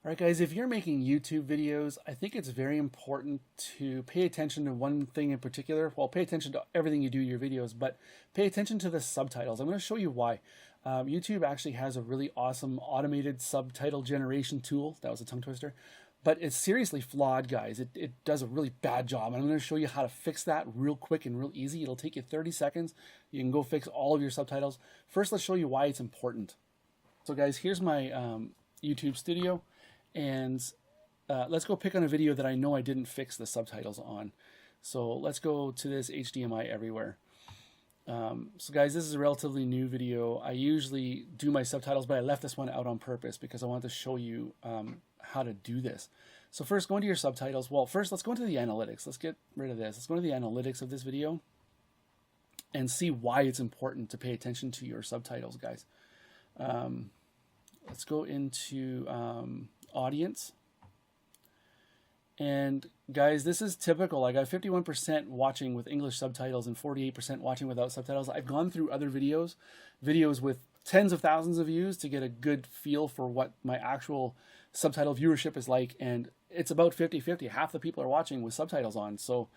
All right, guys, if you're making YouTube videos, I think it's very important to pay attention to one thing in particular. Well, pay attention to everything you do in your videos, but pay attention to the subtitles. I'm going to show you why. YouTube actually has a really awesome automated subtitle generation tool. That was a tongue twister. But it's seriously flawed, guys. It does a really bad job. And I'm going to show you how to fix that real quick and real easy. It'll take you 30 seconds. You can go fix all of your subtitles. First, let's show you why it's important. So, guys, here's my YouTube studio. And let's go pick on a video that I know I didn't fix the subtitles on. So let's go to this HDMI everywhere. So guys, this is a relatively new video. I usually do my subtitles, but I left this one out on purpose because I wanted to show you how to do this. So first, go into your subtitles. Well, first, let's go into the analytics. Let's get rid of this. Let's go to the analytics of this video and see why it's important to pay attention to your subtitles, guys. Let's go into audience. And guys, this is typical. I got 51% watching with English subtitles and 48% watching without subtitles. I've gone through other videos with tens of thousands of views to get a good feel for what my actual subtitle viewership is like. And it's about 50-50. Half the people are watching with subtitles on. So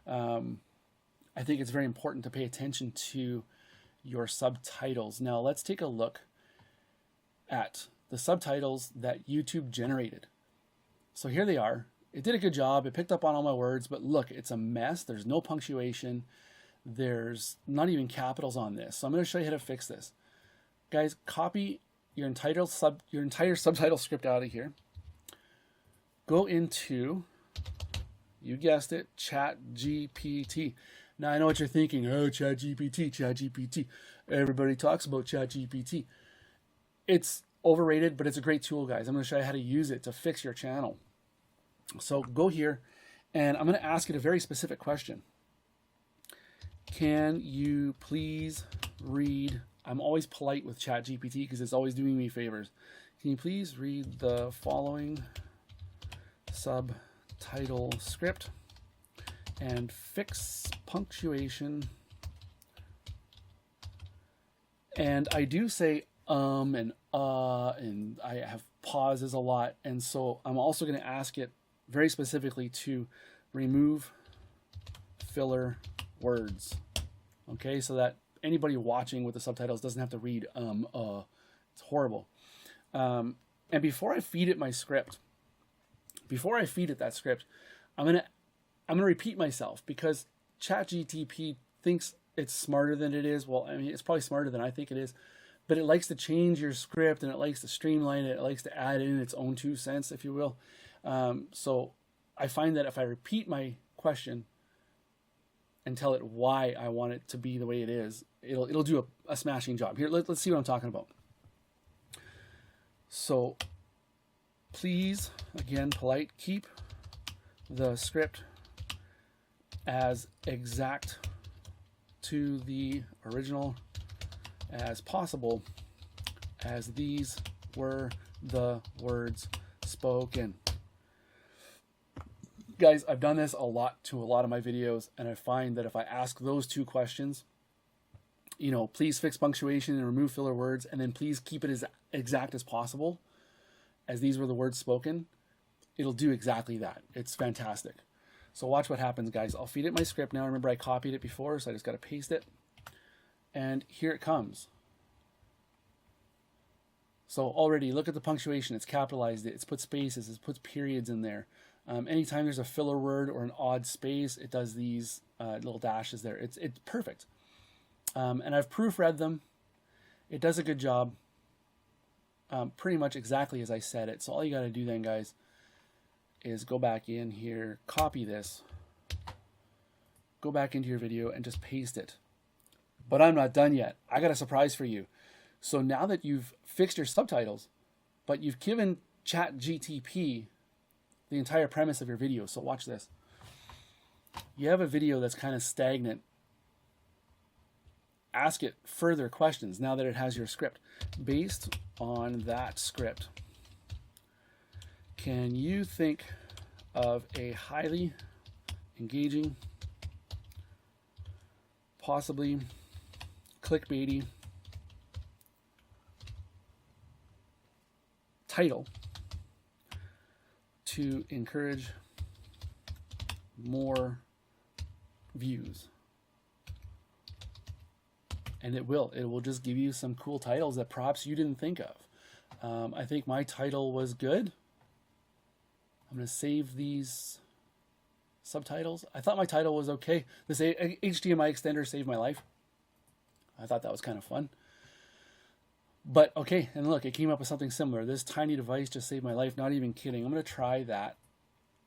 I think it's very important to pay attention to your subtitles. Now let's take a look at the subtitles that YouTube generated. So here they are. It did a good job. It picked up on all my words, but look, it's a mess. There's no punctuation. There's not even capitals on this. So I'm going to show you how to fix this. Guys, copy your entire subtitle script out of here. Go into, you guessed it, ChatGPT. Now I know what you're thinking. Oh, ChatGPT. Everybody talks about ChatGPT. It's overrated, but it's a great tool, guys. I'm going to show you how to use it to fix your channel. So go here, and I'm going to ask it a very specific question. Can you please read? I'm always polite with ChatGPT because it's always doing me favors. Can you please read the following subtitle script and fix punctuation? And I do say and I have pauses a lot. And so I'm also going to ask it very specifically to remove filler words. Okay, so that anybody watching with the subtitles doesn't have to read It's horrible. And before I feed it my script, that script, I'm gonna repeat myself because ChatGPT thinks it's smarter than it is. Well, I mean, it's probably smarter than I think it is. But it likes to change your script and it likes to streamline it. It likes to add in its own 2 cents, if you will. So I find that if I repeat my question and tell it why I want it to be the way it is, it'll do a smashing job. Here, let's see what I'm talking about. So please, again, polite, keep the script as exact to the original as possible, as these were the words spoken. Guys, I've done this a lot to a lot of my videos, and I find that if I ask those 2 questions, you know, please fix punctuation and remove filler words, and then please keep it as exact as possible, as these were the words spoken, it'll do exactly that. It's fantastic. So watch what happens, guys. I'll feed it my script now. Remember, I copied it before, so I just got to paste it. And here it comes. So already, look at the punctuation. It's capitalized it. It's put spaces. It's put periods in there. Anytime there's a filler word or an odd space, it does these little dashes there. It's perfect. And I've proofread them. It does a good job. Pretty much exactly as I said it. So all you got to do then, guys, is go back in here, copy this, go back into your video, and just paste it. But I'm not done yet. I got a surprise for you. So now that you've fixed your subtitles, but you've given ChatGPT the entire premise of your video. So watch this. You have a video that's kind of stagnant. Ask it further questions now that it has your script. Based on that script, can you think of a highly engaging, possibly clickbaity title to encourage more views. And it will just give you some cool titles that perhaps you didn't think of. I think my title was good. I'm going to save these subtitles. I thought my title was okay. This HDMI extender saved my life. I thought that was kind of fun. But okay, and look, it came up with something similar. This tiny device just saved my life. Not even kidding. I'm going to try that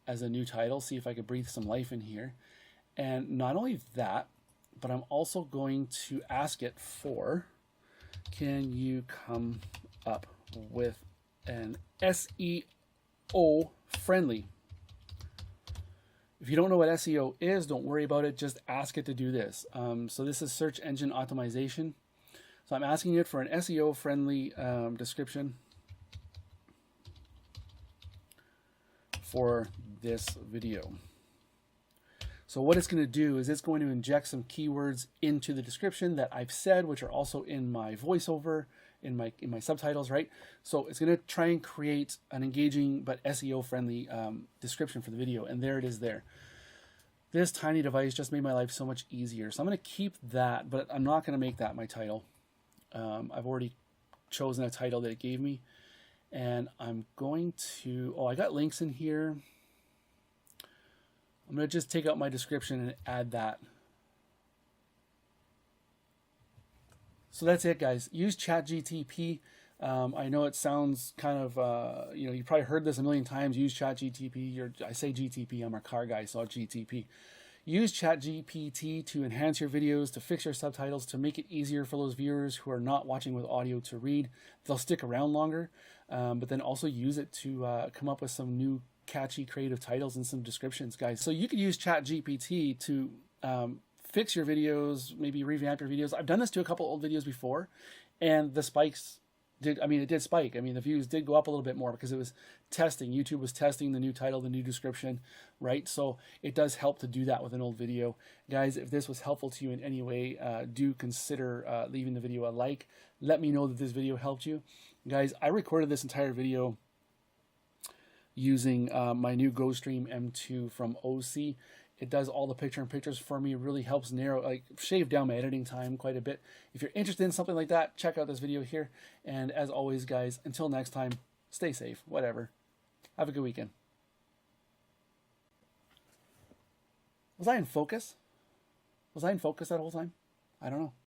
as a new title, see if I could breathe some life in here. And not only that, but I'm also going to ask it for, can you come up with an SEO friendly? If you don't know what SEO is, don't worry about it. Just ask it to do this. So this is search engine optimization. So I'm asking it for an SEO friendly description for this video. So what it's going to do is it's going to inject some keywords into the description that I've said, which are also in my voiceover, in my subtitles, right? So it's going to try and create an engaging but SEO friendly description for the video, and there it is there. This tiny device just made my life so much easier. So I'm going to keep that, but I'm not going to make that my title. I've already chosen a title that it gave me, and I'm going to, I got links in here. I'm going to just take out my description and add that. So that's it, guys. Use ChatGPT. I know it sounds kind of, you probably heard this a million times. Use ChatGPT. I say GTP. I'm a car guy, so GTP. Use ChatGPT to enhance your videos, to fix your subtitles, to make it easier for those viewers who are not watching with audio to read. They'll stick around longer, but then also use it to come up with some new catchy creative titles and some descriptions, guys. So you could use ChatGPT to fix your videos, maybe revamp your videos. I've done this to a couple old videos before, and the spikes it did spike. The views did go up a little bit more because it was testing. YouTube was testing the new title, the new description, right? So it does help to do that with an old video. Guys, if this was helpful to you in any way, do consider leaving the video a like. Let me know that this video helped you. Guys, I recorded this entire video using my new GoStream M2 from OC. It does all the pictures for me. It really helps shave down my editing time quite a bit. If you're interested in something like that, check out this video here. And as always, guys, until next time, stay safe, whatever. Have a good weekend. Was I in focus? Was I in focus that whole time? I don't know.